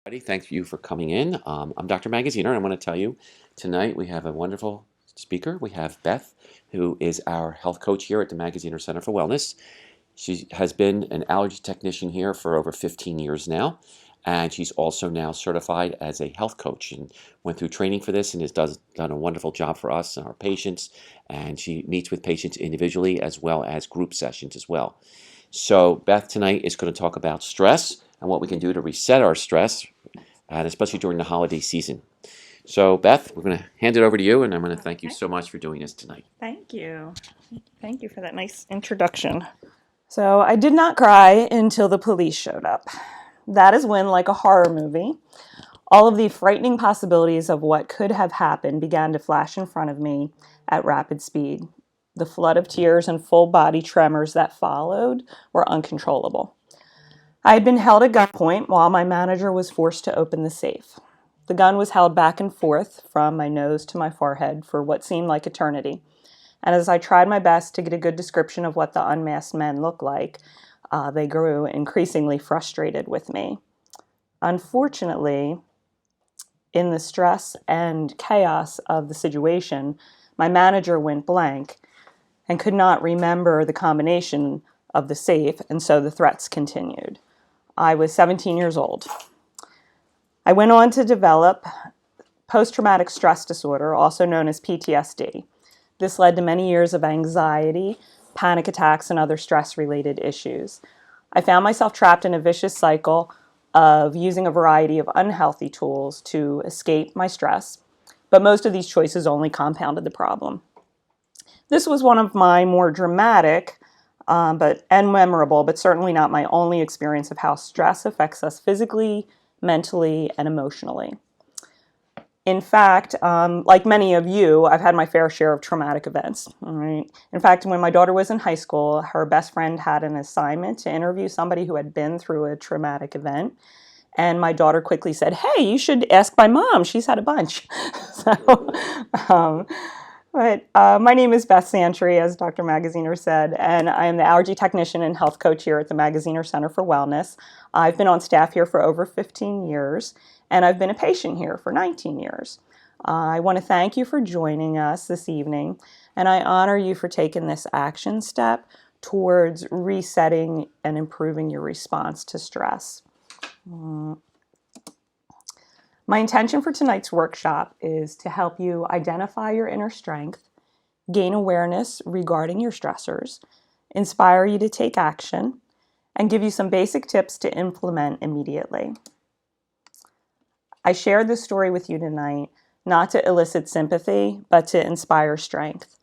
Thank you for coming in. I'm Dr. Magaziner, and I want to tell you tonight we have a wonderful speaker. We have Beth, who is our health coach here at the Magaziner Center for Wellness. She has been an allergy technician here for over 15 years now, and she's also now certified as a health coach and went through training for this and has done a wonderful job for us and our patients. And she meets with patients individually as well as group sessions as well. So Beth tonight is going to talk about stress and what we can do to reset our stress, and especially during the holiday season. So Beth, we're going to hand it over to you, and I'm going to thank you so much for doing this tonight. Thank you. Thank you for that nice introduction. So I did not cry until the police showed up. That is when, like a horror movie, all of the frightening possibilities of what could have happened began to flash in front of me at rapid speed. The flood of tears and full body tremors that followed were uncontrollable. I had been held at gunpoint while my manager was forced to open the safe. The gun was held back and forth from my nose to my forehead for what seemed like eternity. And as I tried my best to get a good description of what the unmasked men looked like, they grew increasingly frustrated with me. Unfortunately, in the stress and chaos of the situation, my manager went blank and could not remember the combination of the safe, and so the threats continued. I was 17 years old. I went on to develop post-traumatic stress disorder, also known as PTSD. This led to many years of anxiety, panic attacks, and other stress-related issues. I found myself trapped in a vicious cycle of using a variety of unhealthy tools to escape my stress, but most of these choices only compounded the problem. This was one of my more dramatic and memorable, but certainly not my only experience of how stress affects us physically, mentally, and emotionally. In fact, like many of you, I've had my fair share of traumatic events. All right. In fact, when my daughter was in high school, her best friend had an assignment to interview somebody who had been through a traumatic event. And my daughter quickly said, "Hey, you should ask my mom. She's had a bunch." so, um, my name is Beth Santry, as Dr. Magaziner said, and I am the allergy technician and health coach here at the Magaziner Center for Wellness. I've been on staff here for over 15 years, and I've been a patient here for 19 years. I want to thank you for joining us this evening, and I honor you for taking this action step towards resetting and improving your response to stress. My intention for tonight's workshop is to help you identify your inner strength, gain awareness regarding your stressors, inspire you to take action, and give you some basic tips to implement immediately. I shared this story with you tonight not to elicit sympathy, but to inspire strength.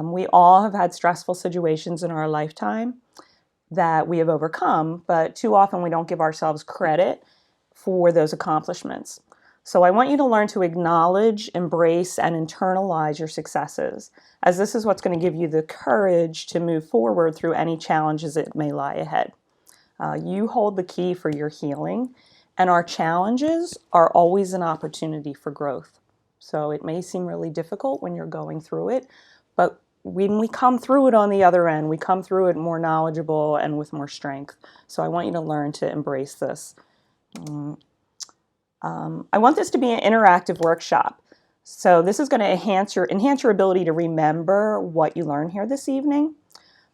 We all have had stressful situations in our lifetime that we have overcome, but too often we don't give ourselves credit for those accomplishments. So I want you to learn to acknowledge, embrace, and internalize your successes, as this is what's going to give you the courage to move forward through any challenges that may lie ahead. You hold the key for your healing, and our challenges are always an opportunity for growth. So it may seem really difficult when you're going through it, but when we come through it on the other end, we come through it more knowledgeable and with more strength. So I want you to learn to embrace this. I want this to be an interactive workshop. So this is going to enhance your ability to remember what you learn here this evening.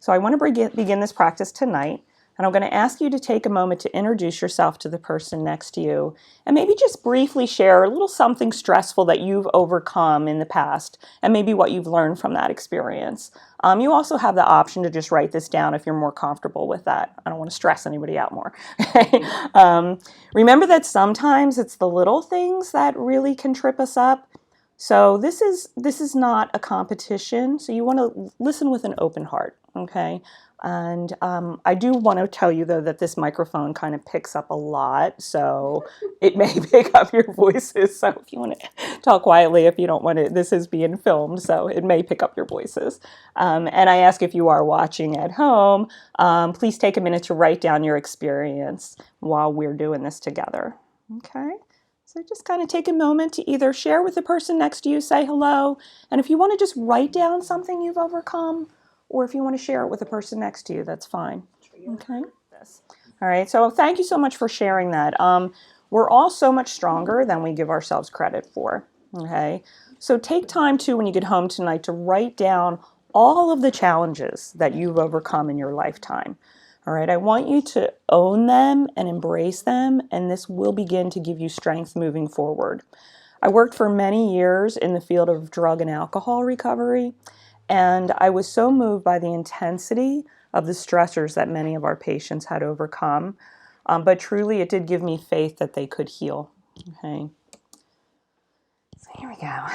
So I want to begin this practice tonight. And I'm going to ask you to take a moment to introduce yourself to the person next to you and maybe just briefly share a little something stressful that you've overcome in the past and maybe what you've learned from that experience. You also have the option to just write this down if you're more comfortable with that. I don't want to stress anybody out more. Remember that sometimes it's the little things that really can trip us up. So this is not a competition, so you want to listen with an open heart, okay? And I do want to tell you, though, that this microphone kind of picks up a lot, so it may pick up your voices. So if you want to talk quietly, if you don't want to, this is being filmed, so it may pick up your voices. And I ask if you are watching at home, please take a minute to write down your experience while we're doing this together, okay? So just kind of take a moment to either share with the person next to you, say hello, and if you want to just write down something you've overcome, or if you want to share it with the person next to you, that's fine. Okay. All right. So thank you so much for sharing that. We're all so much stronger than we give ourselves credit for, okay? So take time too when you get home tonight to write down all of the challenges that you've overcome in your lifetime. All right, I want you to own them and embrace them, and this will begin to give you strength moving forward. I worked for many years in the field of drug and alcohol recovery, and I was so moved by the intensity of the stressors that many of our patients had overcome. But truly, it did give me faith that they could heal. Okay. So here we go.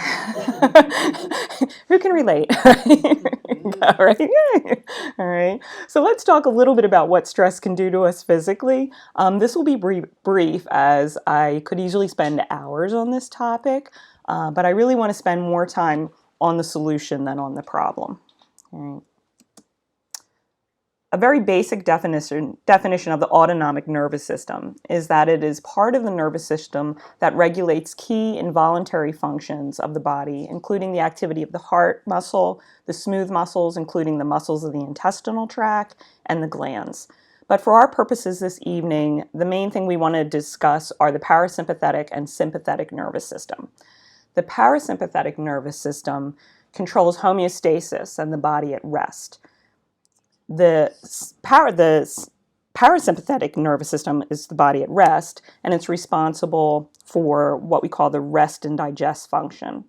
Who can relate? All right. All right. So let's talk a little bit about what stress can do to us physically. This will be brief, as I could easily spend hours on this topic, but I really want to spend more time on the solution than on the problem. All right. A very basic definition of the autonomic nervous system is that it is part of the nervous system that regulates key involuntary functions of the body, including the activity of the heart muscle, the smooth muscles, including the muscles of the intestinal tract, and the glands. But for our purposes this evening, the main thing we want to discuss are the parasympathetic and sympathetic nervous system. The parasympathetic nervous system controls homeostasis and the body at rest. The parasympathetic nervous system is the body at rest, and it's responsible for what we call the rest and digest function.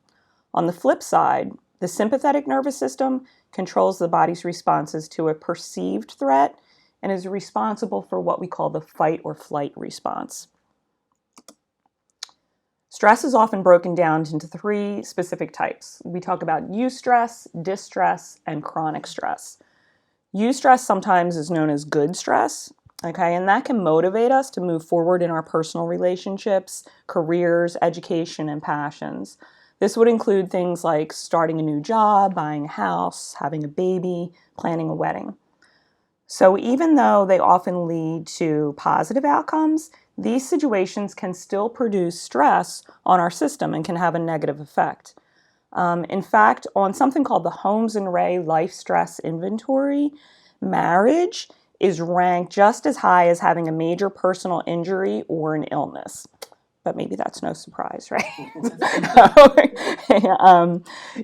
On the flip side, the sympathetic nervous system controls the body's responses to a perceived threat and is responsible for what we call the fight or flight response. Stress is often broken down into three specific types. We talk about eustress, distress, and chronic stress. Eustress sometimes is known as good stress, okay, and that can motivate us to move forward in our personal relationships, careers, education, and passions. This would include things like starting a new job, buying a house, having a baby, planning a wedding. So even though they often lead to positive outcomes, these situations can still produce stress on our system and can have a negative effect. In fact, on something called the Holmes and Ray Life Stress Inventory, marriage is ranked just as high as having a major personal injury or an illness. But maybe that's no surprise, right?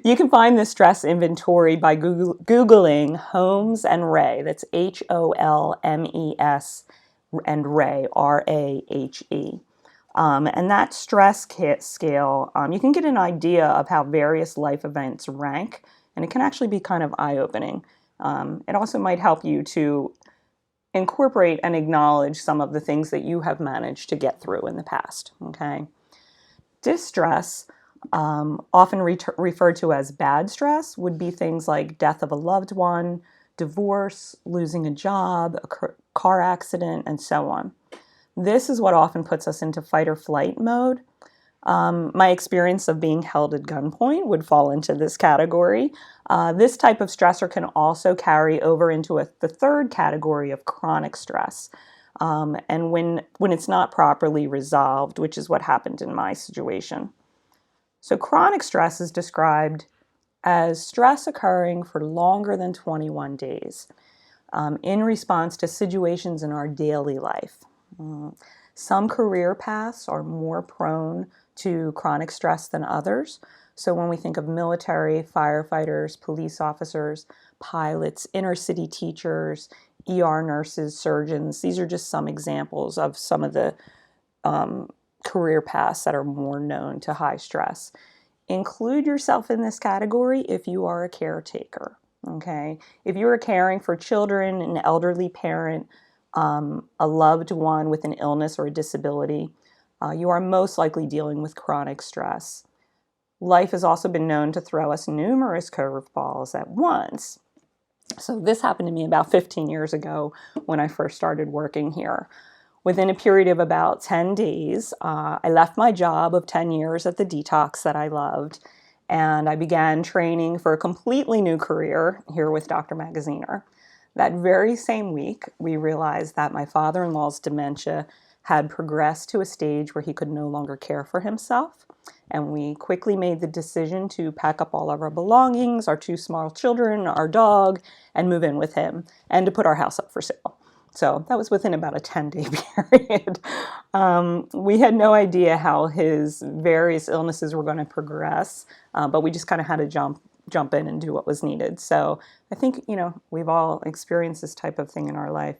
You can find this stress inventory by Googling Holmes and Ray. That's HOLMES and Ray, RAHE. And that stress scale, you can get an idea of how various life events rank, and it can actually be kind of eye-opening. It also might help you to incorporate and acknowledge some of the things that you have managed to get through in the past, okay? Distress, often referred to as bad stress, would be things like death of a loved one, divorce, losing a job, a car accident, and so on. This is what often puts us into fight or flight mode. My experience of being held at gunpoint would fall into this category. This type of stressor can also carry over into the third category of chronic stress. And when it's not properly resolved, which is what happened in my situation. So chronic stress is described as stress occurring for longer than 21 days in response to situations in our daily life. Some career paths are more prone to chronic stress than others. So when we think of military, firefighters, police officers, pilots, inner city teachers, ER nurses, surgeons, these are just some examples of some of the career paths that are more known to high stress. Include yourself in this category if you are a caretaker, okay? If you are caring for children, an elderly parent, a loved one with an illness or a disability, you are most likely dealing with chronic stress. Life has also been known to throw us numerous curveballs at once. So this happened to me about 15 years ago when I first started working here. Within a period of about 10 days, I left my job of 10 years at the detox that I loved, and I began training for a completely new career here with Dr. Magaziner. That very same week, we realized that my father-in-law's dementia had progressed to a stage where he could no longer care for himself. And we quickly made the decision to pack up all of our belongings, our two small children, our dog, and move in with him, and to put our house up for sale. So that was within about a 10-day period. We had no idea how his various illnesses were going to progress, but we just kind of had to jump in and do what was needed. So I think, we've all experienced this type of thing in our life.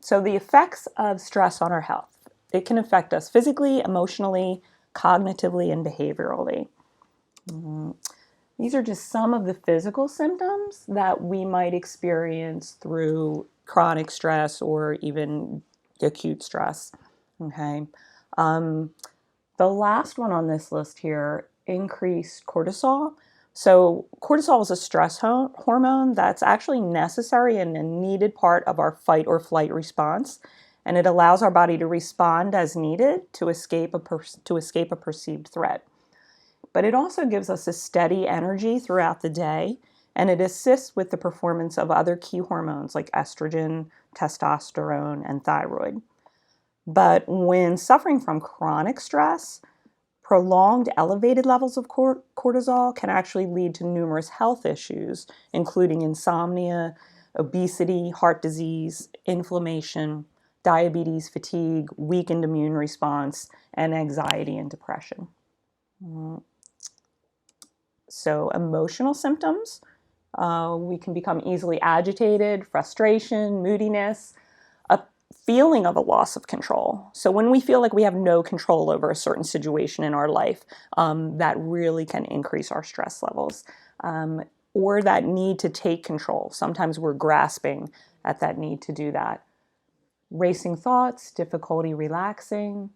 So the effects of stress on our health. It can affect us physically, emotionally, cognitively, and behaviorally. These are just some of the physical symptoms that we might experience through chronic stress or even acute stress. Okay. The last one on this list here, increased cortisol. So cortisol is a stress hormone that's actually necessary and a needed part of our fight or flight response, and it allows our body to respond as needed to escape a perceived threat. But it also gives us a steady energy throughout the day, and it assists with the performance of other key hormones like estrogen, testosterone, and thyroid. But when suffering from chronic stress, prolonged elevated levels of cortisol can actually lead to numerous health issues, including insomnia, obesity, heart disease, inflammation, diabetes, fatigue, weakened immune response, and anxiety and depression. So emotional symptoms, we can become easily agitated, frustration, moodiness, a feeling of a loss of control. So when we feel like we have no control over a certain situation in our life, that really can increase our stress levels. Or that need to take control. Sometimes we're grasping at that need to do that. Racing thoughts, difficulty relaxing,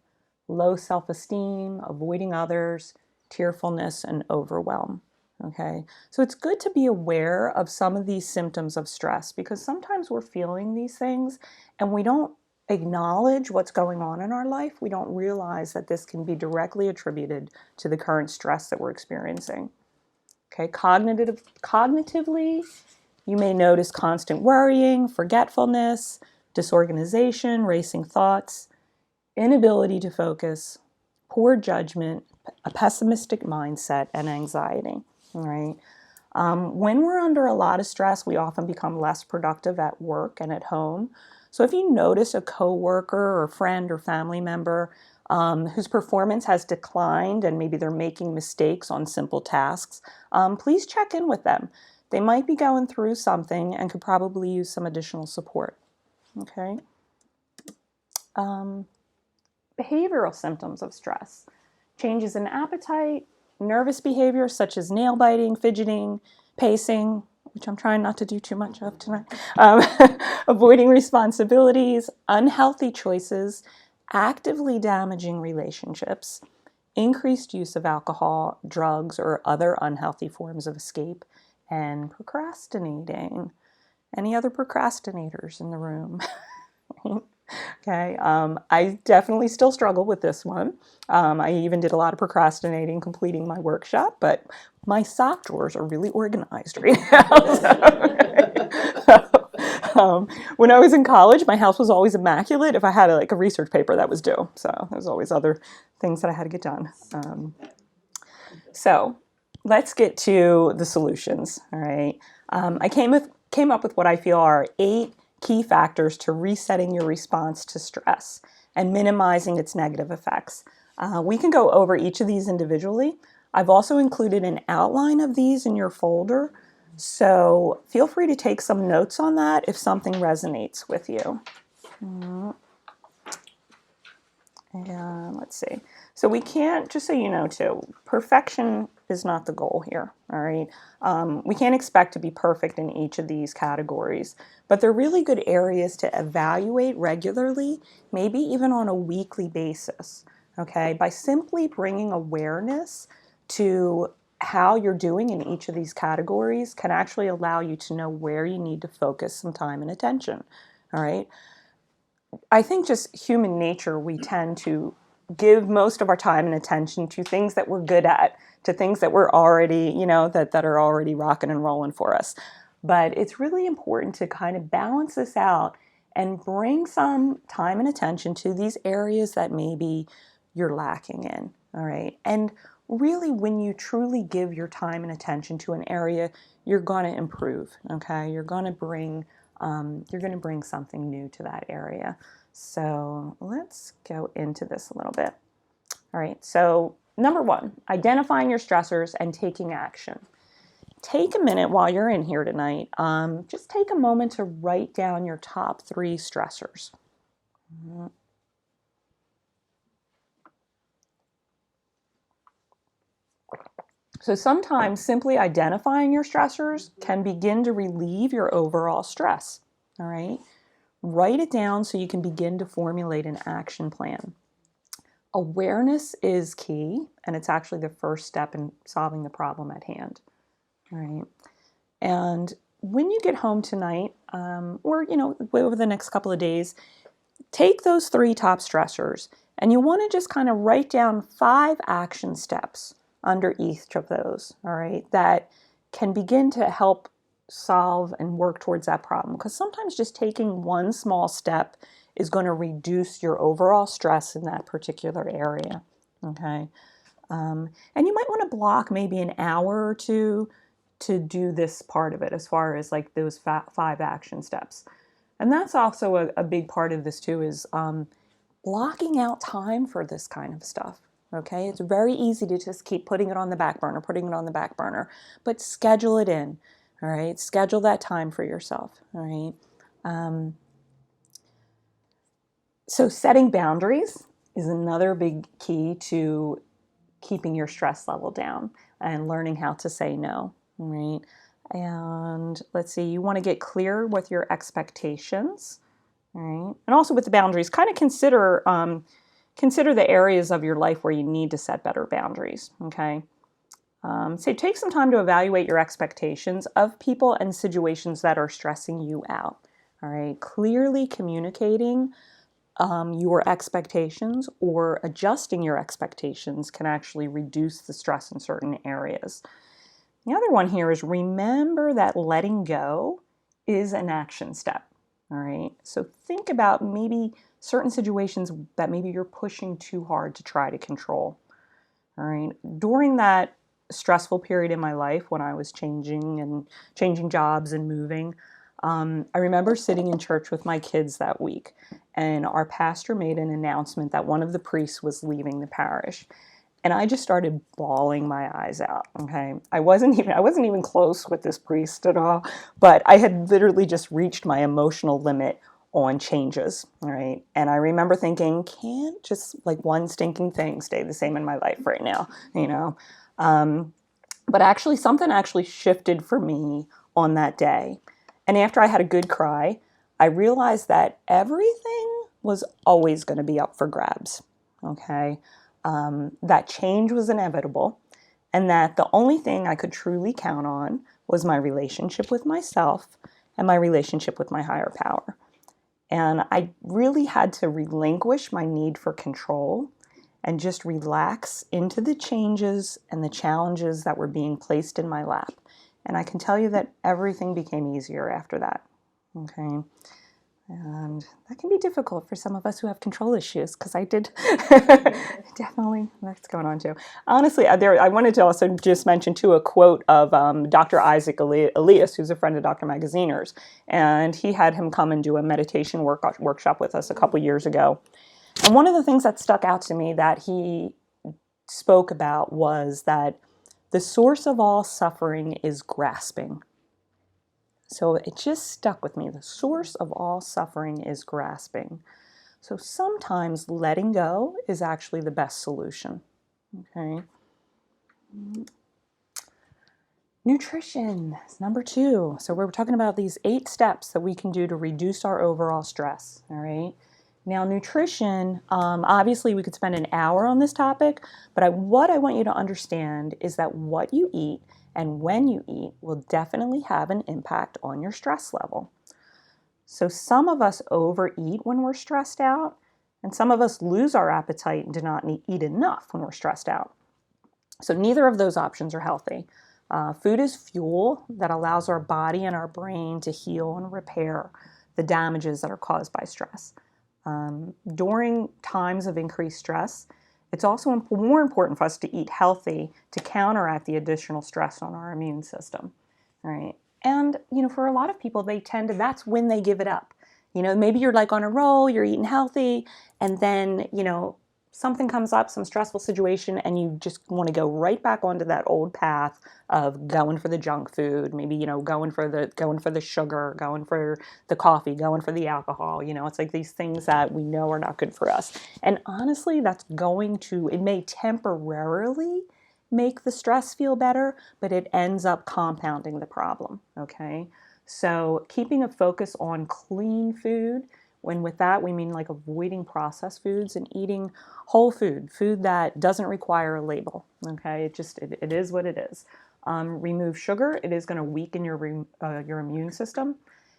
low self-esteem, avoiding others, tearfulness, and overwhelm. Okay, so it's good to be aware of some of these symptoms of stress because sometimes we're feeling these things and we don't acknowledge what's going on in our life. We don't realize that this can be directly attributed to the current stress that we're experiencing. Okay, cognitively, you may notice constant worrying, forgetfulness, disorganization, racing thoughts, inability to focus, poor judgment, a pessimistic mindset, and anxiety. All right. When we're under a lot of stress, we often become less productive at work and at home. So if you notice a coworker or friend or family member whose performance has declined and maybe they're making mistakes on simple tasks, please check in with them. They might be going through something and could probably use some additional support. Okay. Behavioral symptoms of stress. Changes in appetite, nervous behavior such as nail biting, fidgeting, pacing, which I'm trying not to do too much of tonight, avoiding responsibilities, unhealthy choices, actively damaging relationships, increased use of alcohol, drugs, or other unhealthy forms of escape, and procrastinating. Any other procrastinators in the room? Okay, I definitely still struggle with this one. I even did a lot of procrastinating completing my workshop, but my sock drawers are really organized right now. When I was in college, my house was always immaculate if I had a research paper that was due. So there's always other things that I had to get done. So let's get to the solutions. All right, I came up with what I feel are 8 key factors to resetting your response to stress and minimizing its negative effects. We can go over each of these individually. I've also included an outline of these in your folder, so feel free to take some notes on that if something resonates with you. And let's see. So we can't, just so you know too, perfection is not the goal here, all right? We can't expect to be perfect in each of these categories, but they're really good areas to evaluate regularly, maybe even on a weekly basis, okay? By simply bringing awareness to how you're doing in each of these categories can actually allow you to know where you need to focus some time and attention, all right? I think just human nature, we tend to give most of our time and attention to things that we're good at, to things that we're already, that are already rocking and rolling for us. But it's really important to kind of balance this out and bring some time and attention to these areas that maybe you're lacking in, all right? And really, when you truly give your time and attention to an area, you're going to improve, okay? You're going to bring you're going to bring something new to that area. So let's go into this a little bit. All right, so number one, identifying your stressors and taking action. Take a minute while you're in here tonight. Just take a moment to write down your top 3 stressors. So sometimes simply identifying your stressors can begin to relieve your overall stress. All right, write it down so you can begin to formulate an action plan. Awareness is key, and it's actually the first step in solving the problem at hand. All right. And when you get home tonight, or over the next couple of days, take those 3 top stressors, and you want to just kind of write down 5 action steps under each of those. All right, that can begin to help solve and work towards that problem. Because sometimes just taking one small step is going to reduce your overall stress in that particular area. Okay. And you might want to block maybe an hour or two to do this part of it, as far as like those 5 action steps. And that's also a big part of this too, is blocking out time for this kind of stuff. Okay, it's very easy to just keep putting it on the back burner, but schedule it in. All right, schedule that time for yourself. All right. So setting boundaries is another big key to keeping your stress level down and learning how to say no. All right. And let's see, you want to get clear with your expectations. All right. And also with the boundaries, kind of consider the areas of your life where you need to set better boundaries. Okay. So take some time to evaluate your expectations of people and situations that are stressing you out. All right. Clearly communicating your expectations or adjusting your expectations can actually reduce the stress in certain areas. The other one here is remember that letting go is an action step. All right. So think about maybe certain situations that maybe you're pushing too hard to try to control. All right. During that stressful period in my life when I was changing jobs and moving, I remember sitting in church with my kids that week, and our pastor made an announcement that one of the priests was leaving the parish. And I just started bawling my eyes out. Okay. I wasn't even close with this priest at all, but I had literally just reached my emotional limit on changes. All right. And I remember thinking, can't just like one stinking thing stay the same in my life right now, you know? But actually something actually shifted for me on that day. And after I had a good cry, I realized that everything was always going to be up for grabs. Okay. That change was inevitable, and that the only thing I could truly count on was my relationship with myself and my relationship with my higher power. And I really had to relinquish my need for control and just relax into the changes and the challenges that were being placed in my lap. And I can tell you that everything became easier after that. Okay. And that can be difficult for some of us who have control issues, because I did definitely, that's going on too. Honestly, I wanted to also just mention too a quote of Dr. Isaac Elias, who's a friend of Dr. Magaziner's, and he had him come and do a meditation workshop with us a couple years ago. And one of the things that stuck out to me that he spoke about was that the source of all suffering is grasping. So it just stuck with me. The source of all suffering is grasping. So sometimes letting go is actually the best solution. Okay. Nutrition is number 2. So we're talking about these 8 steps that we can do to reduce our overall stress. All right. Now, nutrition, obviously we could spend an hour on this topic, but what I want you to understand is that what you eat and when you eat will definitely have an impact on your stress level. So some of us overeat when we're stressed out, and some of us lose our appetite and do not eat enough when we're stressed out. So neither of those options are healthy. Food is fuel that allows our body and our brain to heal and repair the damages that are caused by stress. During times of increased stress, it's also more important for us to eat healthy to counteract the additional stress on our immune system. All right. And, for a lot of people, that's when they give it up. Maybe you're like on a roll, you're eating healthy, and then, something comes up, some stressful situation, and you just want to go right back onto that old path of going for the junk food, maybe, going for the sugar, going for the coffee, going for the alcohol. It's like these things that we know are not good for us. And honestly, it may temporarily make the stress feel better, but it ends up compounding the problem, okay? So keeping a focus on clean food, when with that we mean like avoiding processed foods and eating whole food that doesn't require a label, okay? It is what it is. Remove sugar. It is going to weaken your immune system.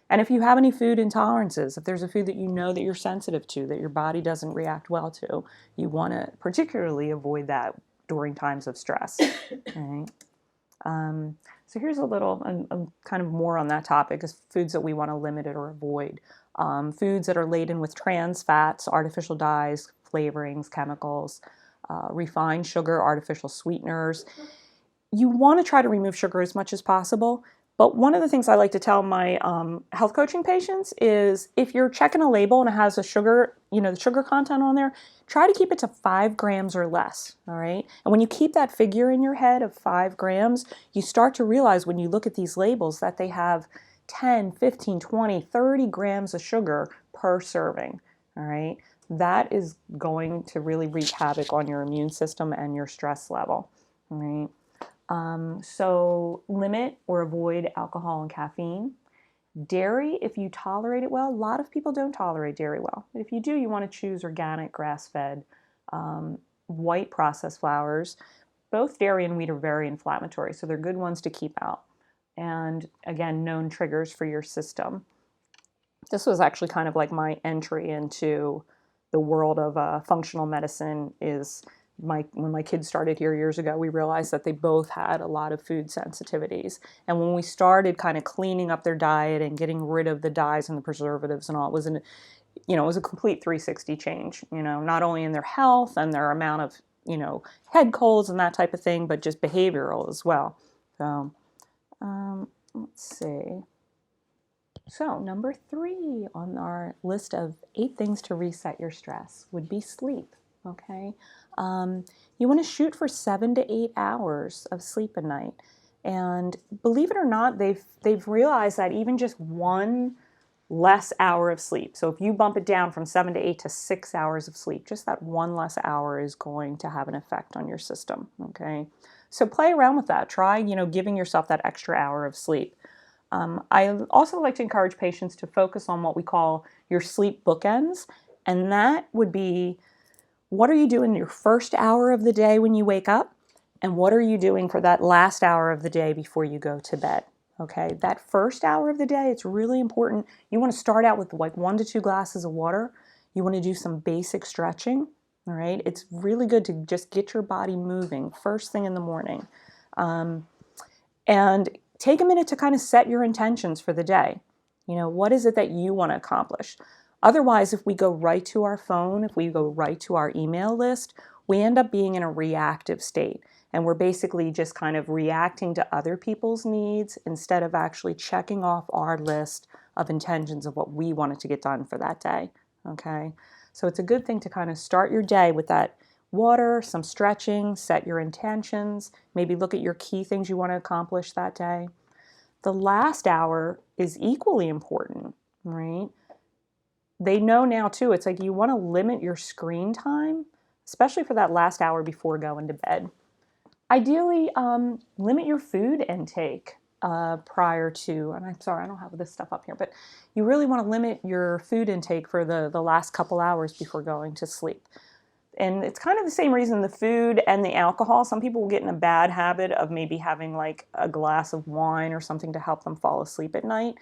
And if you have any food intolerances, if there's a food that you know that you're sensitive to, that your body doesn't react well to, you want to particularly avoid that during times of stress. Right? So here's a little, kind of more on that topic, is foods that we want to limit or avoid. Foods that are laden with trans fats, artificial dyes, flavorings, chemicals, refined sugar, artificial sweeteners. You want to try to remove sugar as much as possible. But one of the things I like to tell my health coaching patients is, if you're checking a label and it has the sugar content on there, try to keep it to 5 grams or less, all right? And when you keep that figure in your head of 5 grams, you start to realize when you look at these labels that they have 10, 15, 20, 30 grams of sugar per serving, all right? That is going to really wreak havoc on your immune system and your stress level, all right? So limit or avoid alcohol and caffeine. Dairy, if you tolerate it well. A lot of people don't tolerate dairy well. But if you do, you want to choose organic, grass-fed, white processed flours. Both dairy and wheat are very inflammatory, so they're good ones to keep out. And again, known triggers for your system. This was actually kind of like my entry into the world of functional medicine. When my kids started here years ago, we realized that they both had a lot of food sensitivities. And when we started kind of cleaning up their diet and getting rid of the dyes and the preservatives and all, it was a complete 360 change, not only in their health and their amount of, head colds and that type of thing, but just behavioral as well. So, let's see. So, number 3 on our list of 8 things to reset your stress would be sleep. Okay, you want to shoot for 7 to 8 hours of sleep a night, and believe it or not, they've realized that even just one less hour of sleep. So if you bump it down from 7 to 8 to 6 hours of sleep, just that one less hour is going to have an effect on your system. Okay, so play around with that. Try, giving yourself that extra hour of sleep. I also like to encourage patients to focus on what we call your sleep bookends, and that would be, what are you doing your first hour of the day when you wake up? And what are you doing for that last hour of the day before you go to bed? Okay, that first hour of the day, it's really important. You want to start out with like 1 to 2 glasses of water. You want to do some basic stretching. All right, it's really good to just get your body moving first thing in the morning. And take a minute to kind of set your intentions for the day. What is it that you want to accomplish? Otherwise, if we go right to our phone, if we go right to our email list, we end up being in a reactive state. And we're basically just kind of reacting to other people's needs instead of actually checking off our list of intentions of what we wanted to get done for that day. Okay? So it's a good thing to kind of start your day with that water, some stretching, set your intentions, maybe look at your key things you want to accomplish that day. The last hour is equally important, right? They know now too, it's like you want to limit your screen time, especially for that last hour before going to bed. Ideally, limit your food intake prior to, and I'm sorry, I don't have this stuff up here, but you really want to limit your food intake for the last couple hours before going to sleep. And it's kind of the same reason, the food and the alcohol. Some people will get in a bad habit of maybe having like a glass of wine or something to help them fall asleep at night.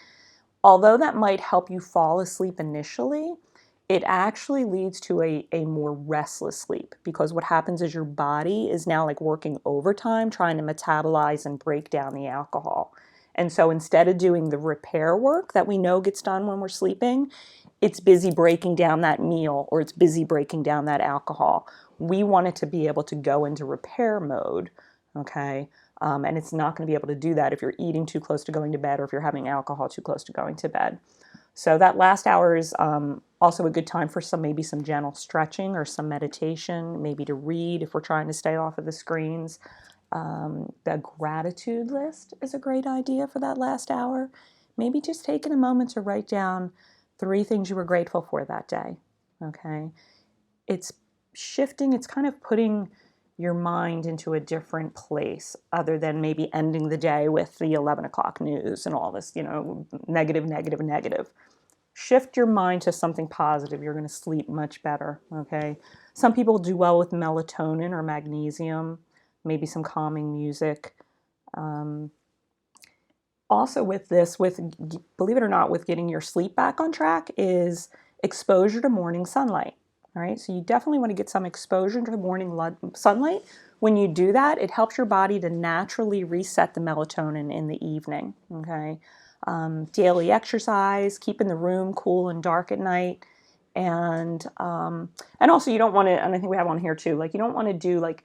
Although that might help you fall asleep initially, it actually leads to a more restless sleep, because what happens is your body is now like working overtime trying to metabolize and break down the alcohol. And so instead of doing the repair work that we know gets done when we're sleeping, it's busy breaking down that meal, or it's busy breaking down that alcohol. We want it to be able to go into repair mode, okay? And it's not going to be able to do that if you're eating too close to going to bed or if you're having alcohol too close to going to bed. So that last hour is also a good time for maybe some gentle stretching or some meditation, maybe to read if we're trying to stay off of the screens. The gratitude list is a great idea for that last hour. Maybe just taking a moment to write down 3 things you were grateful for that day. Okay. It's shifting, it's kind of putting your mind into a different place other than maybe ending the day with the 11 o'clock news and all this, negative, negative, negative. Shift your mind to something positive. You're going to sleep much better. Okay. Some people do well with melatonin or magnesium, maybe some calming music. Also with this, believe it or not, with getting your sleep back on track is exposure to morning sunlight. All right, so you definitely want to get some exposure to morning sunlight. When you do that, it helps your body to naturally reset the melatonin in the evening. Okay, daily exercise, keeping the room cool and dark at night, and also you don't want to. And I think we have on here too. Like you don't want to do like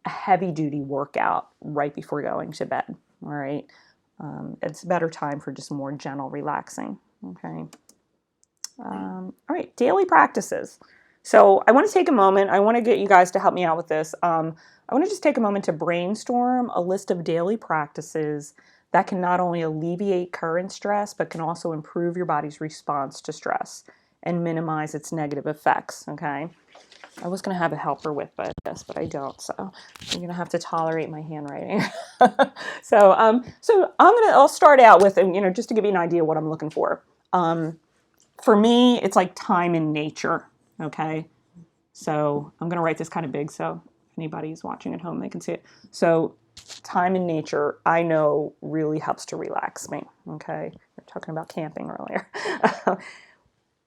a heavy duty workout right before going to bed. All right, it's a better time for just more gentle relaxing. Okay. All right, daily practices. So I want to take a moment. I want to get you guys to help me out with this. I want to just take a moment to brainstorm a list of daily practices that can not only alleviate current stress, but can also improve your body's response to stress and minimize its negative effects, okay? I was going to have a helper with this, but I don't, so you're going to have to tolerate my handwriting. So I'll start out with, just to give you an idea of what I'm looking for. For me, it's like time in nature, okay? So I'm going to write this kind of big so if anybody's watching at home, they can see it. So time in nature, I know really helps to relax me, okay? We were talking about camping earlier.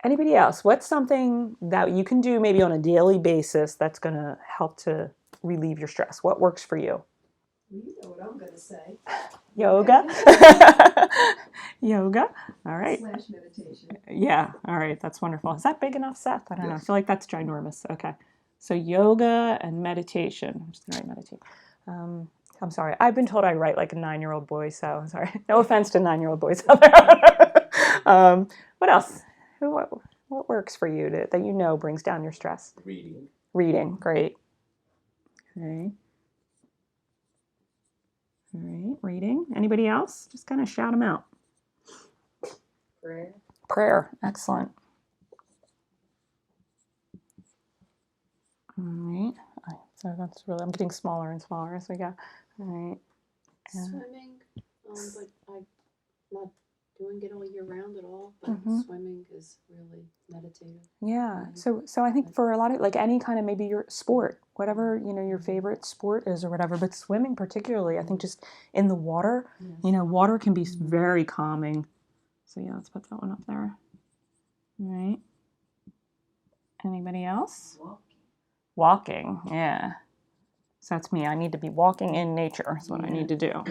Anybody else? What's something that you can do maybe on a daily basis that's going to help to relieve your stress? What works for you? You know what I'm going to say. Yoga. Yoga. All right. / meditation. Yeah. All right. That's wonderful. Is that big enough, Seth? I don't know. I feel like that's ginormous. Okay. So yoga and meditation. I'm just going to write meditate. I'm sorry. I've been told I write like a 9-year-old boy, so I'm sorry. No offense to 9-year-old boys out there. What else? What works for you that brings down your stress? Reading. Reading. Great. Okay. All right, reading. Anybody else? Just kind of shout them out. Prayer. Prayer. Excellent. All right. So that's really, I'm getting smaller and smaller as we go. All right. Swimming, but I'm not doing it all year round at all, but swimming is really meditative. Yeah. So I think for a lot of, like any kind of maybe your sport, whatever, your favorite sport is or whatever, but swimming particularly, I think just in the water, water can be very calming. So yeah, let's put that one up there. All right. Anybody else? Walking. Yeah. So that's me. I need to be walking in nature. That's what I need to do.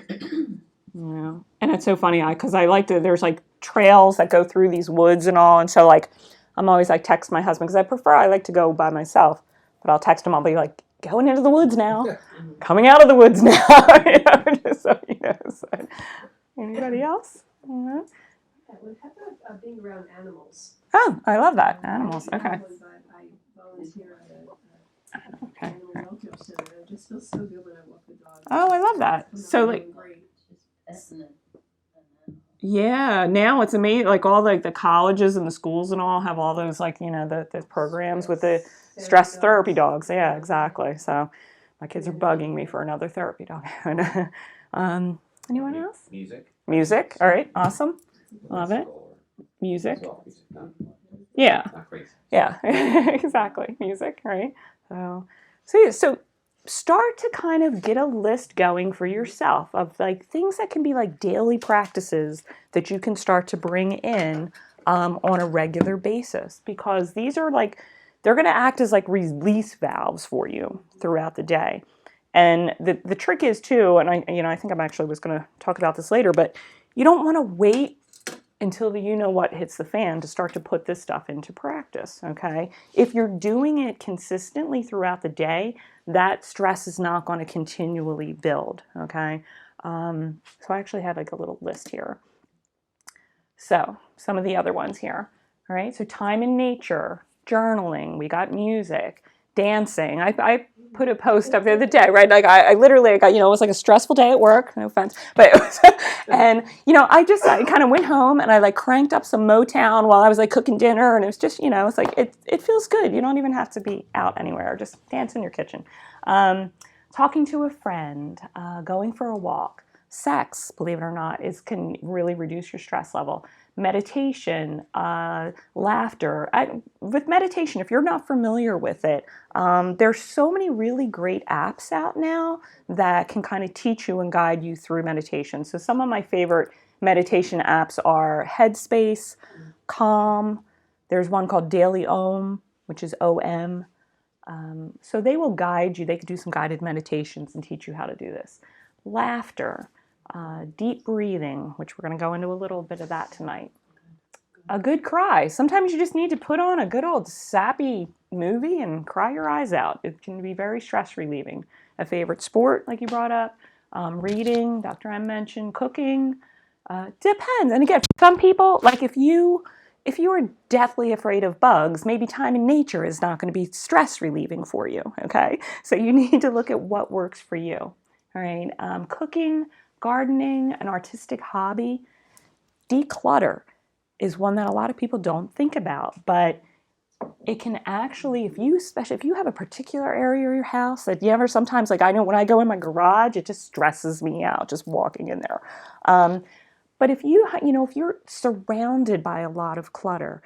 Yeah. And it's so funny because I like to, there's like trails that go through these woods and all. And so like, I'm always like text my husband because I like to go by myself, but I'll text him. I'll be like, going into the woods now, coming out of the woods now. Just so you know. So. Anybody else? How about being around animals? Oh, I love that. Animals. Okay. I volunteer at an animal welfare center. I just feel so good when I walk the dog. Oh, I love that. So like, yeah, now it's amazing. Like all the colleges and the schools and all have all those like the programs with the stress therapy dogs. Yeah, exactly. So my kids are bugging me for another therapy dog. Anyone else? Music. All right. Awesome. Love it. Music. Yeah. Yeah. Exactly. Music. Right. So start to kind of get a list going for yourself of like things that can be like daily practices that you can start to bring in on a regular basis, because these are like, they're going to act as like release valves for you throughout the day. And the trick is too, and I think I'm actually was going to talk about this later, but you don't want to wait until what hits the fan to start to put this stuff into practice, okay? If you're doing it consistently throughout the day, that stress is not going to continually build, okay? So I actually had like a little list here. So some of the other ones here. All right. So time in nature, journaling, we got music, dancing. I put a post up the other day, right? Like I literally got, it was like a stressful day at work, no offense, but it was, and I kind of went home and I like cranked up some Motown while I was like cooking dinner, and it was just, it's like it feels good. You don't even have to be out anywhere. Just dance in your kitchen. Talking to a friend, going for a walk. Sex, believe it or not, can really reduce your stress level. Meditation, laughter. With meditation, if you're not familiar with it, there's so many really great apps out now that can kind of teach you and guide you through meditation. So some of my favorite meditation apps are Headspace, Calm. There's one called Daily Om, which is OM. So they will guide you. They could do some guided meditations and teach you how to do this. Laughter, deep breathing, which we're going to go into a little bit of that tonight. A good cry. Sometimes you just need to put on a good old sappy movie and cry your eyes out. It can be very stress relieving. A favorite sport, like you brought up, reading, Dr. M mentioned, cooking. Depends. And again, for some people, like if you are deathly afraid of bugs, maybe time in nature is not going to be stress relieving for you, okay? So you need to look at what works for you, all right? Cooking, gardening, an artistic hobby. Declutter is one that a lot of people don't think about, but it can actually, especially if you have a particular area of your house that you ever sometimes, like I know when I go in my garage, it just stresses me out just walking in there. But if you're surrounded by a lot of clutter,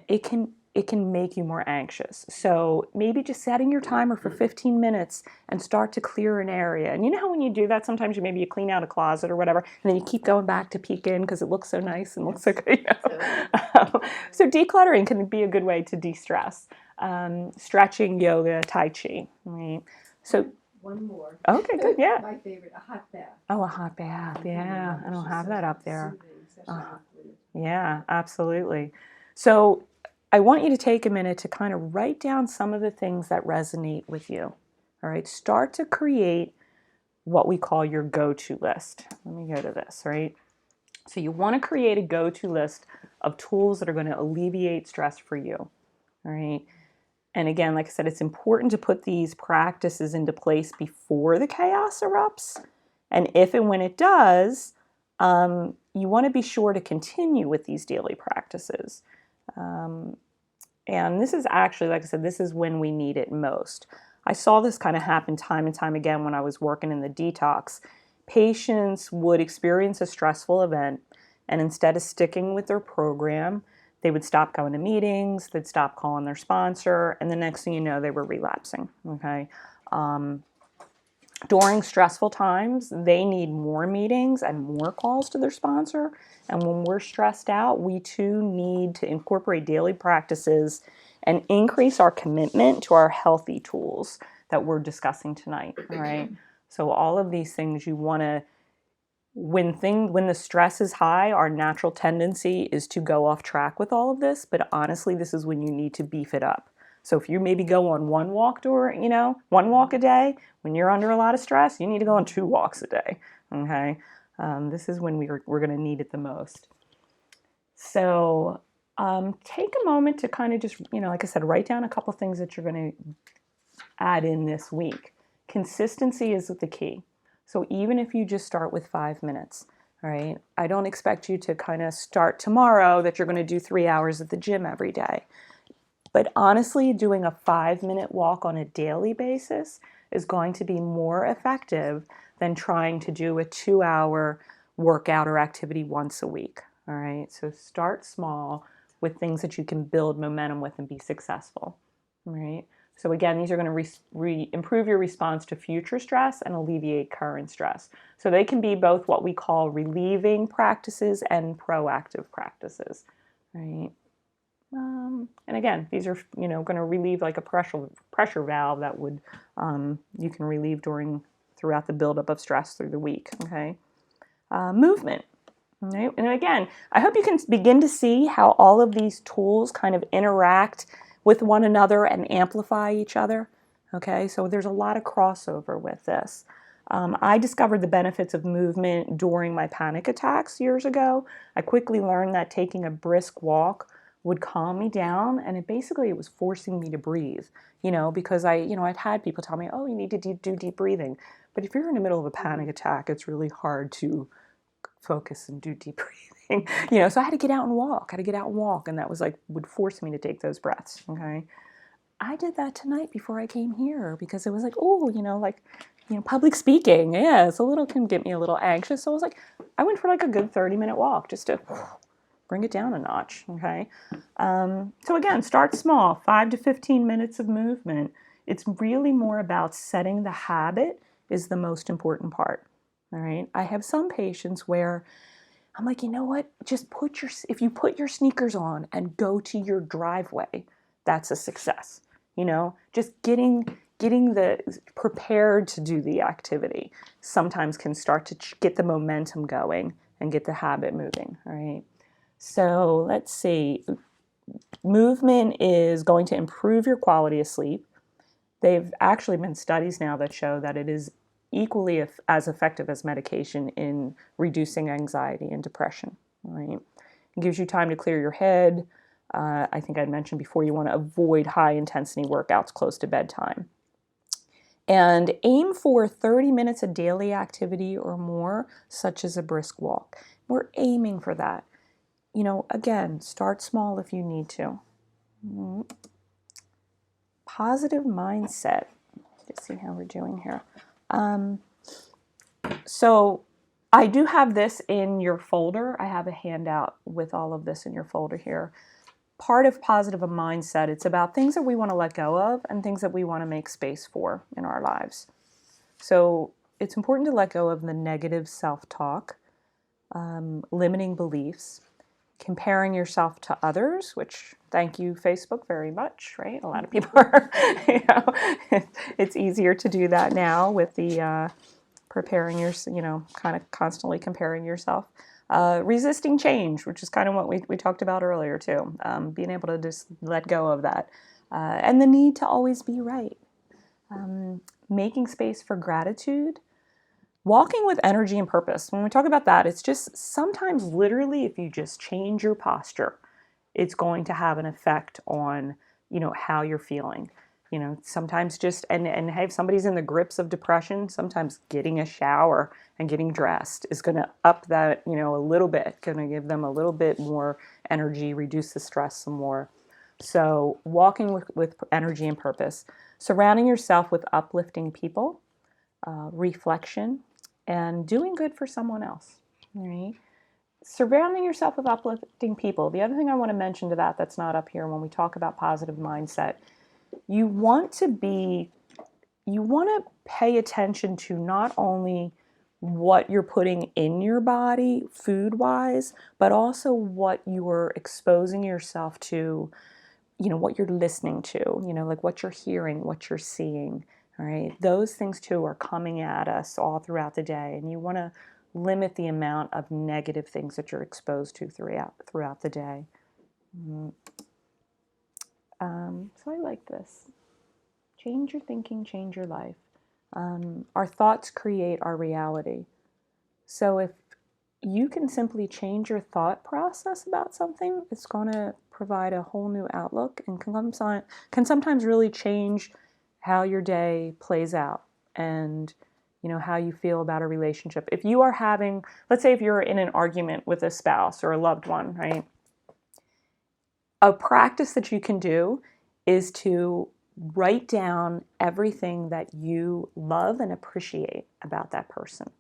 it can make you more anxious. So maybe just setting your timer for 15 minutes and start to clear an area. And you know how when you do that, sometimes you clean out a closet or whatever, and then you keep going back to peek in because it looks so nice and looks so good. So decluttering can be a good way to de-stress. Stretching, yoga, tai chi. Right? So One more. okay, good, yeah. My favorite, a hot bath. Oh, a hot bath, yeah. I don't have that up there. Yeah, absolutely. So I want you to take a minute to kind of write down some of the things that resonate with you. All right, start to create what we call your go-to list. Let me go to this, right? So you want to create a go-to list of tools that are going to alleviate stress for you. All right. And again, like I said, it's important to put these practices into place before the chaos erupts. And if and when it does, you want to be sure to continue with these daily practices. And this is actually, like I said, this is when we need it most. I saw this kind of happen time and time again when I was working in the detox. Patients would experience a stressful event, and instead of sticking with their program, they would stop going to meetings, they'd stop calling their sponsor, and the next thing you know, they were relapsing, okay? During stressful times, they need more meetings and more calls to their sponsor. And when we're stressed out, we too need to incorporate daily practices and increase our commitment to our healthy tools that we're discussing tonight, all right? So all of these things you want to, when the stress is high, our natural tendency is to go off track with all of this, but honestly, this is when you need to beef it up. So if you maybe go on one walk a day, when you're under a lot of stress, you need to go on 2 walks a day, okay? This is when we're going to need it the most. So take a moment to kind of just, like I said, write down a couple things that you're going to add in this week. Consistency is the key. So even if you just start with 5 minutes, all right, I don't expect you to kind of start tomorrow that you're going to do 3 hours at the gym every day. But honestly, doing a 5-minute walk on a daily basis is going to be more effective than trying to do a 2-hour workout or activity once a week. All right, so start small with things that you can build momentum with and be successful. All right. So again, these are going to improve your response to future stress and alleviate current stress. So they can be both what we call relieving practices and proactive practices. Right. And again, these are going to relieve like a pressure valve that would you can relieve throughout the buildup of stress through the week. Okay, movement. Right? And again, I hope you can begin to see how all of these tools kind of interact with one another and amplify each other. Okay, so there's a lot of crossover with this. I discovered the benefits of movement during my panic attacks years ago. I quickly learned that taking a brisk walk would calm me down, and it was forcing me to breathe, because I'd had people tell me, oh, you need to do deep breathing. But if you're in the middle of a panic attack, it's really hard to focus and do deep breathing, so I had to get out and walk. And that was would force me to take those breaths. Okay. I did that tonight before I came here because it was public speaking. Yeah, it's can get me a little anxious. So I went for a good 30-minute walk just to bring it down a notch. Okay. So again, start small, 5 to 15 minutes of movement. It's really more about setting the habit is the most important part. All right. I have some patients where I'm like, you know what? If you put your sneakers on and go to your driveway, that's a success. Just getting the prepared to do the activity sometimes can start to get the momentum going and get the habit moving. All right. So let's see. Movement is going to improve your quality of sleep. They've actually been studies now that show that it is equally as effective as medication in reducing anxiety and depression. Right? It gives you time to clear your head. I think I'd mentioned before you want to avoid high intensity workouts close to bedtime. And aim for 30 minutes of daily activity or more, such as a brisk walk. We're aiming for that. Again, start small if you need to. Positive mindset. Let's see how we're doing here. So I do have this in your folder. I have a handout with all of this in your folder here. Part of positive mindset, it's about things that we want to let go of and things that we want to make space for in our lives. So it's important to let go of the negative self-talk, limiting beliefs, comparing yourself to others, which thank you, Facebook, very much, right? A lot of people are, it's easier to do that now with the preparing kind of constantly comparing yourself. Resisting change, which is kind of what we talked about earlier too. Being able to just let go of that. And the need to always be right. Making space for gratitude. Walking with energy and purpose. When we talk about that, it's just sometimes literally if you just change your posture, it's going to have an effect on, how you're feeling. Sometimes and hey, if somebody's in the grips of depression, sometimes getting a shower and getting dressed is going to up that, a little bit, going to give them a little bit more energy, reduce the stress some more. So walking with energy and purpose, surrounding yourself with uplifting people, reflection, and doing good for someone else. Right? Surrounding yourself with uplifting people. The other thing I want to mention to that's not up here when we talk about positive mindset, you want to pay attention to not only what you're putting in your body food-wise, but also what you're exposing yourself to, what you're listening to, what you're hearing, what you're seeing. All right. Those things too are coming at us all throughout the day, and you want to limit the amount of negative things that you're exposed to throughout the day. So I like this. Change your thinking, change your life. Our thoughts create our reality. So if you can simply change your thought process about something, it's going to provide a whole new outlook and can sometimes really change how your day plays out and how you feel about a relationship. If you are having, let's say if you're in an argument with a spouse or a loved one, right? A practice that you can do is to write down everything that you love and appreciate about that person.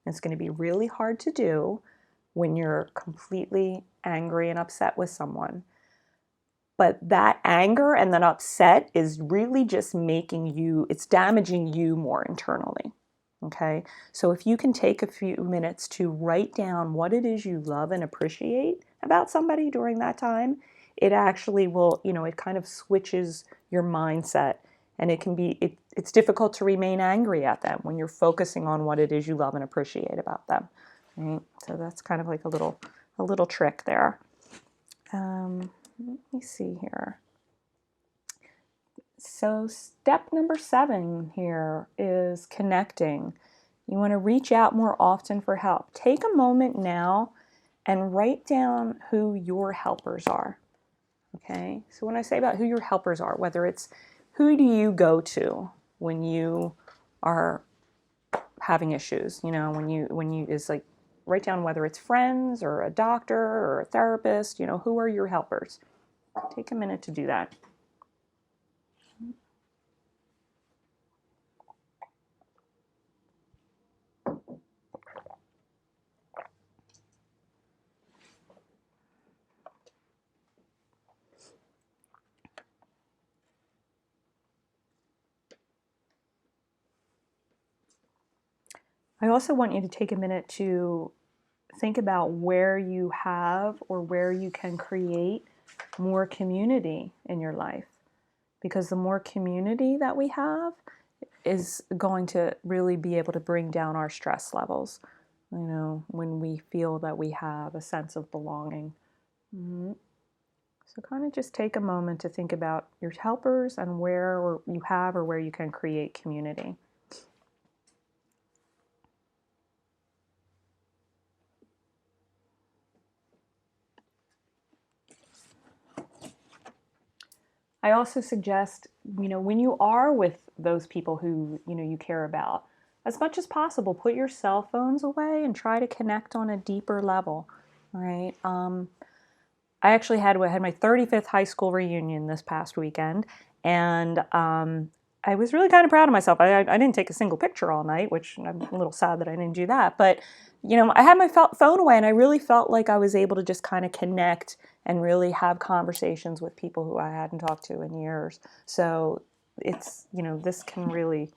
It's going to be really hard to do when you're completely angry and upset with someone. But that anger and that upset is really just it's damaging you more internally. Okay? So if you can take a few minutes to write down what it is you love and appreciate about somebody during that time, it actually will, it kind of switches your mindset. And it's difficult to remain angry at them when you're focusing on what it is you love and appreciate about them. Right? So that's kind of like a little trick there. Let me see here. So step number 7 here is connecting. You want to reach out more often for help. Take a moment now and write down who your helpers are. Okay, so when I say about who your helpers are, whether it's who do you go to when you are having issues, when you is like, write down whether it's friends or a doctor or a therapist, who are your helpers. Take a minute to do that. I also want you to take a minute to think about where you have or where you can create more community in your life. Because the more community that we have is going to really be able to bring down our stress levels, when we feel that we have a sense of belonging. Mm-hmm. So kind of just take a moment to think about your helpers and where you have or where you can create community. I also suggest, when you are with those people who, you care about, as much as possible, put your cell phones away and try to connect on a deeper level, right? I actually had my 35th high school reunion this past weekend, and I was really kind of proud of myself. I didn't take a single picture all night, which I'm a little sad that I didn't do that. But, I had my phone away, and I really felt like I was able to just kind of connect and really have conversations with people who I hadn't talked to in years. So it's, this can really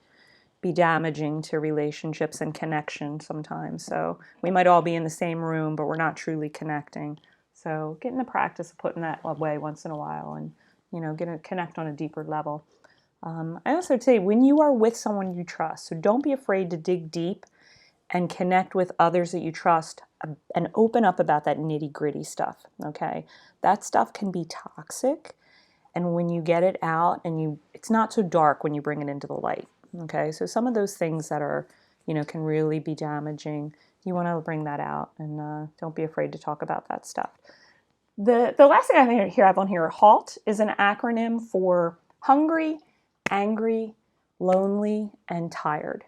be damaging to relationships and connection sometimes. So we might all be in the same room, but we're not truly connecting. So get in the practice of putting that away once in a while and, get to connect on a deeper level. I also say when you are with someone you trust, so don't be afraid to dig deep and connect with others that you trust and open up about that nitty gritty stuff, okay? That stuff can be toxic. And when you get it out it's not so dark when you bring it into the light, okay? So some of those things that are, can really be damaging, you want to bring that out and don't be afraid to talk about that stuff. The last thing I have on here, HALT, is an acronym for hungry, angry, lonely, and tired.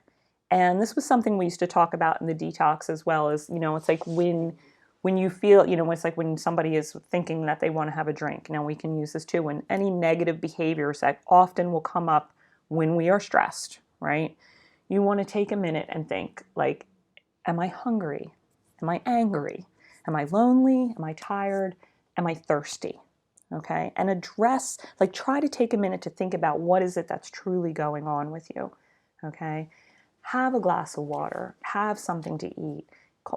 And this was something we used to talk about in the detox as well as, it's like when you feel, it's like when somebody is thinking that they want to have a drink. Now we can use this too when any negative behaviors that often will come up when we are stressed, right? You want to take a minute and think like, am I hungry? Am I angry? Am I lonely? Am I tired? Am I thirsty? Okay. And address, try to take a minute to think about what is it that's truly going on with you. Okay. Have a glass of water, have something to eat,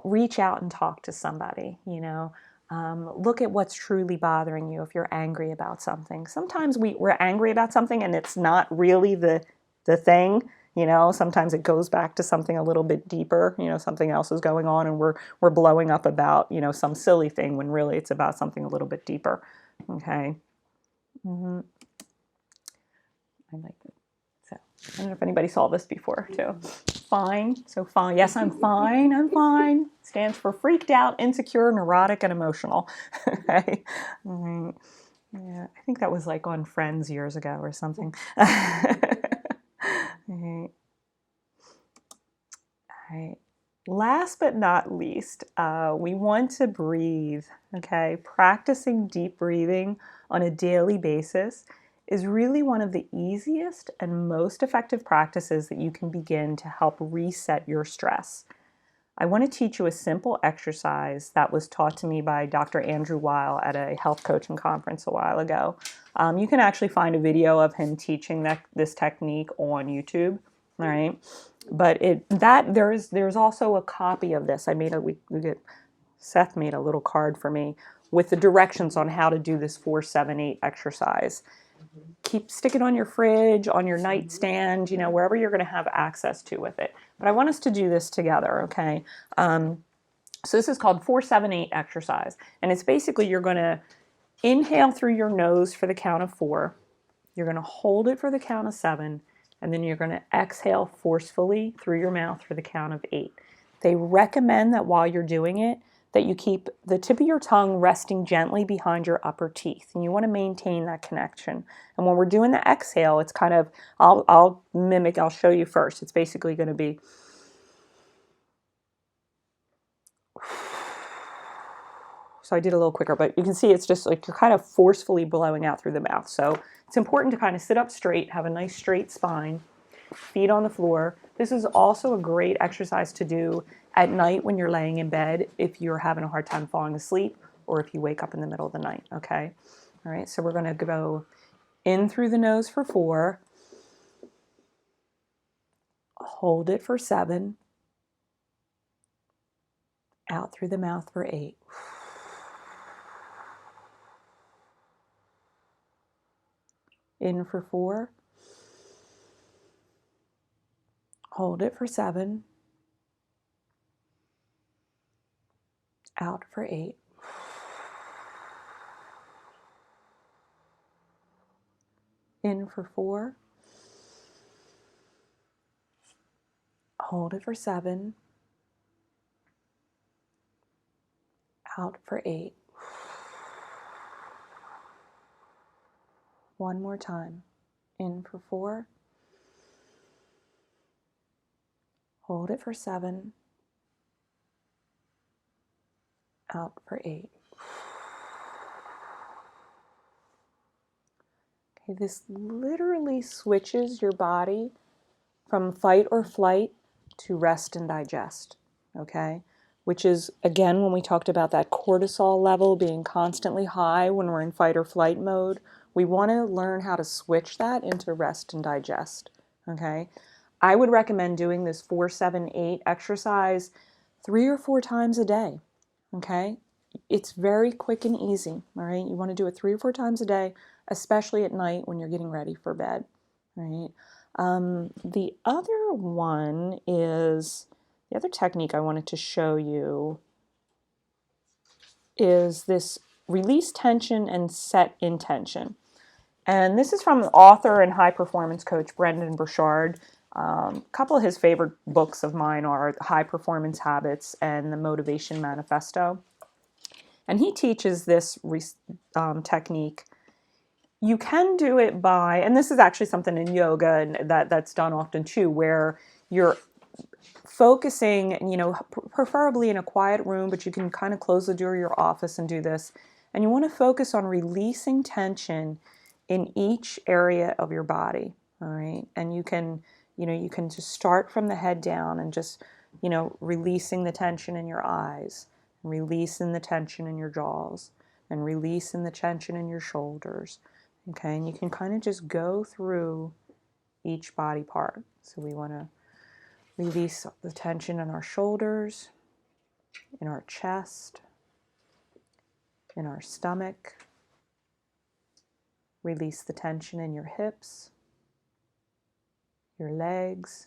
reach out and talk to somebody, look at what's truly bothering you if you're angry about something. Sometimes we're angry about something and it's not really the thing, sometimes it goes back to something a little bit deeper, something else is going on and we're blowing up about, some silly thing when really it's about something a little bit deeper. Okay. Mm-hmm. I like it. So I don't know if anybody saw this before too. Fine. So fine. Yes, I'm fine. I'm fine. Stands for freaked out, insecure, neurotic, and emotional. Okay. Mm-hmm. Yeah, I think that was like on Friends years ago or something. Mm-hmm. All right. Last but not least, we want to breathe. Okay. Practicing deep breathing on a daily basis is really one of the easiest and most effective practices that you can begin to help reset your stress. I want to teach you a simple exercise that was taught to me by Dr. Andrew Weil at a health coaching conference a while ago. You can actually find a video of him teaching this technique on YouTube. All right, but there's also a copy of this. Seth made a little card for me with the directions on how to do this 4-7-8 exercise. Stick it on your fridge, on your nightstand, wherever you're going to have access to with it. But I want us to do this together, okay? So this is called 4-7-8 exercise. And it's basically you're going to inhale through your nose for the count of 4. You're going to hold it for the count of 7. and then you're going to exhale forcefully through your mouth for the count of 8. They recommend that while you're doing it, that you keep the tip of your tongue resting gently behind your upper teeth, and you want to maintain that connection. And when we're doing the exhale, it's kind of, I'll show you first. It's basically going to be so I did a little quicker, but you can see it's just like you're kind of forcefully blowing out through the mouth. So it's important to kind of sit up straight, have a nice straight spine, feet on the floor. This is also a great exercise to do at night when you're laying in bed if you're having a hard time falling asleep or if you wake up in the middle of the night, okay? All right, so we're going to go in through the nose for 4, hold it for 7, out through the mouth for 8. In for 4, hold it for 7, out for 8. In for 4, hold it for 7, out for 8. One more time. In for 4, hold it for 7, out for 8. Okay, this literally switches your body from fight or flight to rest and digest, okay? Which is, again, when we talked about that cortisol level being constantly high when we're in fight or flight mode, we want to learn how to switch that into rest and digest, okay? I would recommend doing this 4-7-8 exercise 3 or 4 times a day, okay? It's very quick and easy, all right? You want to do it 3 or 4 times a day, especially at night when you're getting ready for bed, right? The other one is, the other technique I wanted to show you is this release tension and set intention. And this is from the author and high performance coach Brendan Burchard. A couple of his favorite books of mine are High Performance Habits and The Motivation Manifesto. And he teaches this technique. You can do it by, and this is actually something in yoga and that's done often too, where you're focusing, preferably in a quiet room, but you can kind of close the door of your office and do this. And you want to focus on releasing tension in each area of your body, all right? And you can just start from the head down and just, releasing the tension in your eyes, releasing the tension in your jaws, and releasing the tension in your shoulders, okay? And you can kind of just go through each body part. So we want to release the tension in our shoulders, in our chest, in our stomach. Release the tension in your hips, your legs,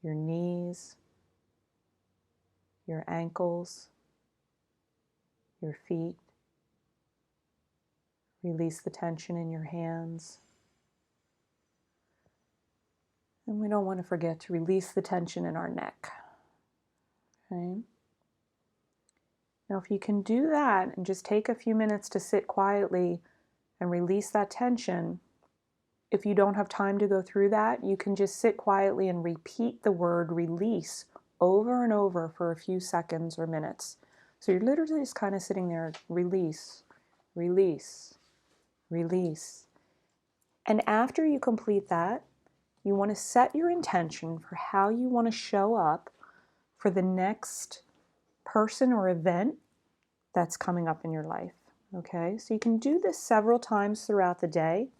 your knees, your ankles, your feet. Release the tension in your hands. And we don't want to forget to release the tension in our neck. Okay? Now, if you can do that and just take a few minutes to sit quietly and release that tension, if you don't have time to go through that, you can just sit quietly and repeat the word release over and over for a few seconds or minutes. So you're literally just kind of sitting there, release, release, release. And after you complete that, you want to set your intention for how you want to show up for the next person or event that's coming up in your life. Okay, so you can do this several times throughout the day.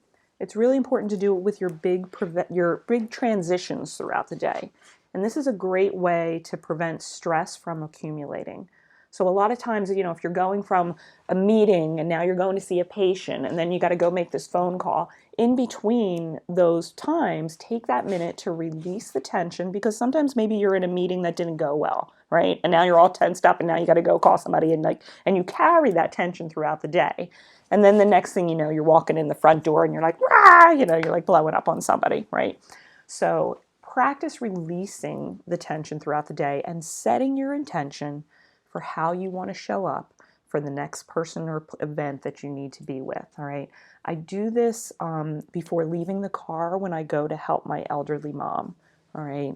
It's really important to do it with your big transitions throughout the day. And this is a great way to prevent stress from accumulating. So a lot of times, if you're going from a meeting and now you're going to see a patient and then you got to go make this phone call, in between those times, take that minute to release the tension, because sometimes maybe you're in a meeting that didn't go well, right? And now you're all tensed up and now you got to go call somebody and you carry that tension throughout the day. And then the next thing you know, you're walking in the front door and you're like, rah, you're like blowing up on somebody, right? So practice releasing the tension throughout the day and setting your intention for how you want to show up for the next person or event that you need to be with, all right? I do this before leaving the car when I go to help my elderly mom, all right?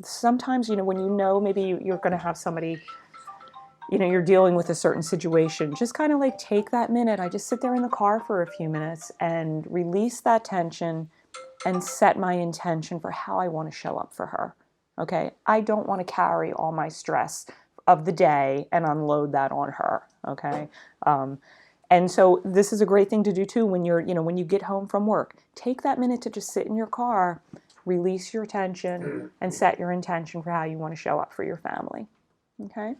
Sometimes, when maybe you're going to have somebody, you're dealing with a certain situation, just kind of like take that minute. I just sit there in the car for a few minutes and release that tension and set my intention for how I want to show up for her. Okay? I don't want to carry all my stress of the day and unload that on her. Okay? And so this is a great thing to do too when when you get home from work. Take that minute to just sit in your car, release your tension, and set your intention for how you want to show up for your family. Okay?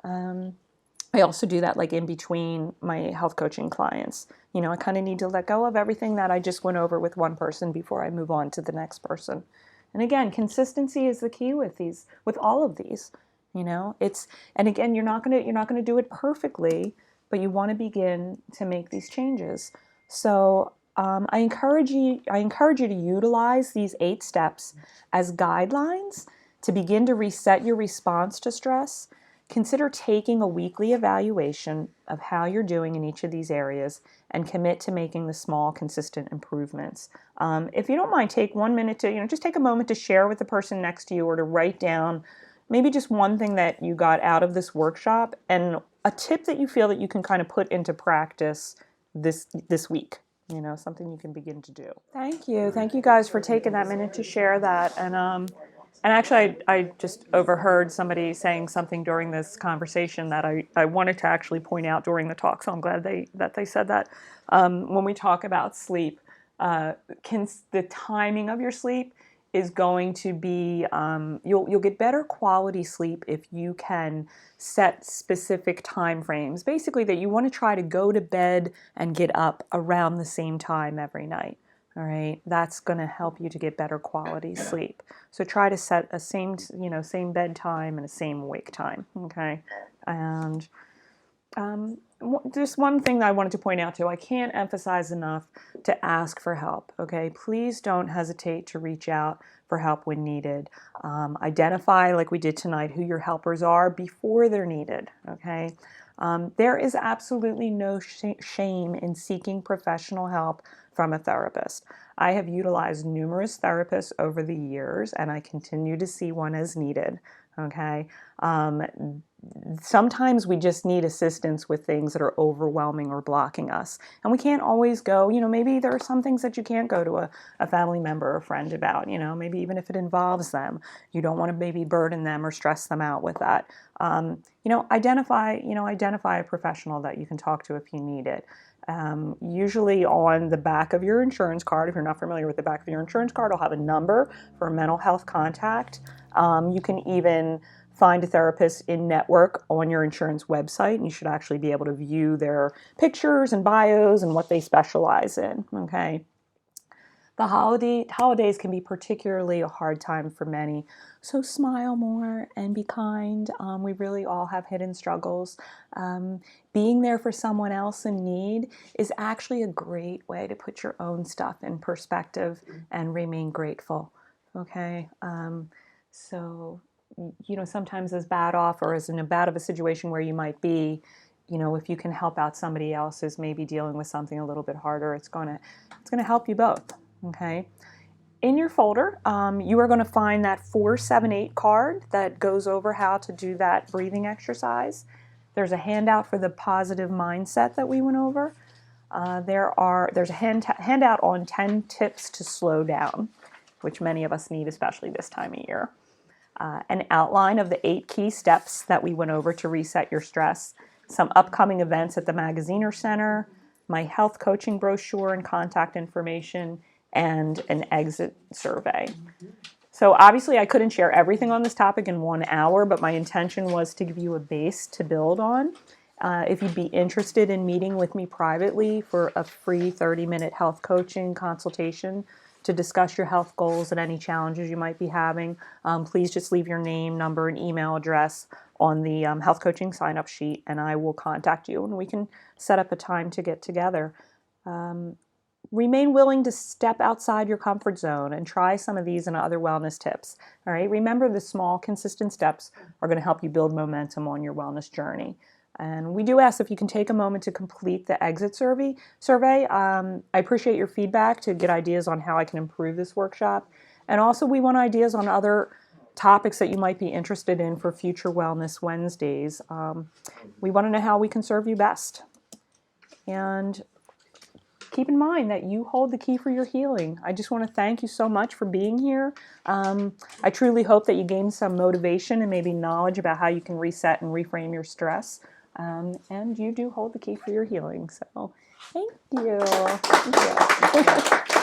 I also do that like in between my health coaching clients. I kind of need to let go of everything that I just went over with one person before I move on to the next person. And again, consistency is the key with all of these. And again, you're not gonna do it perfectly, but you want to begin to make these changes. So I encourage you to utilize these 8 steps as guidelines to begin to reset your response to stress. Consider taking a weekly evaluation of how you're doing in each of these areas and commit to making the small, consistent improvements. If you don't mind, take 1 minute to, just take a moment to share with the person next to you or to write down maybe just one thing that you got out of this workshop and a tip that you feel that you can kind of put into practice this week. Something you can begin to do. Thank you. Thank you guys for taking that minute to share that. And actually, I just overheard somebody saying something during this conversation that I wanted to actually point out during the talk, so I'm glad that they said that. When we talk about sleep, the timing of your sleep is going to be, you'll get better quality sleep if you can set specific time frames, basically that you want to try to go to bed and get up around the same time every night. All right, that's going to help you to get better quality sleep. So try to set a same bedtime and a same wake time. Okay, and just one thing that I wanted to point out too, I can't emphasize enough to ask for help. Okay, please don't hesitate to reach out for help when needed. Identify, like we did tonight, who your helpers are before they're needed. Okay. There is absolutely no shame in seeking professional help from a therapist. I have utilized numerous therapists over the years, and I continue to see one as needed. Okay. Sometimes we just need assistance with things that are overwhelming or blocking us. And we can't always go, maybe there are some things that you can't go to a family member or friend about, maybe even if it involves them. You don't want to maybe burden them or stress them out with that. Identify a professional that you can talk to if you need it. Usually on the back of your insurance card, if you're not familiar with the back of your insurance card, it'll have a number for a mental health contact. You can even find a therapist in network on your insurance website, and you should actually be able to view their pictures and bios and what they specialize in. Okay. The holidays can be particularly a hard time for many, so smile more and be kind. We really all have hidden struggles. Being there for someone else in need is actually a great way to put your own stuff in perspective and remain grateful. Okay, so sometimes as bad off or as in a bad of a situation where you might be, if you can help out somebody else who's maybe dealing with something a little bit harder, it's gonna help you both. Okay. In your folder, you are going to find that 478 card that goes over how to do that breathing exercise. There's a handout for the positive mindset that we went over. There's a handout on 10 tips to slow down, which many of us need, especially this time of year. An outline of the 8 key steps that we went over to reset your stress, some upcoming events at the Magaziner Center, my health coaching brochure and contact information, and an exit survey. So obviously I couldn't share everything on this topic in 1 hour, but my intention was to give you a base to build on. If you'd be interested in meeting with me privately for a free 30-minute health coaching consultation, to discuss your health goals and any challenges you might be having, please just leave your name, number, and email address on the health coaching sign-up sheet, and I will contact you and we can set up a time to get together. Remain willing to step outside your comfort zone and try some of these and other wellness tips. All right, remember the small, consistent steps are going to help you build momentum on your wellness journey. And we do ask if you can take a moment to complete the exit survey. I appreciate your feedback to get ideas on how I can improve this workshop. And also, we want ideas on other topics that you might be interested in for future Wellness Wednesdays. We want to know how we can serve you best. And keep in mind that you hold the key for your healing. I just want to thank you so much for being here. I truly hope that you gained some motivation and maybe knowledge about how you can reset and reframe your stress. And you do hold the key for your healing. So thank you. Thank you.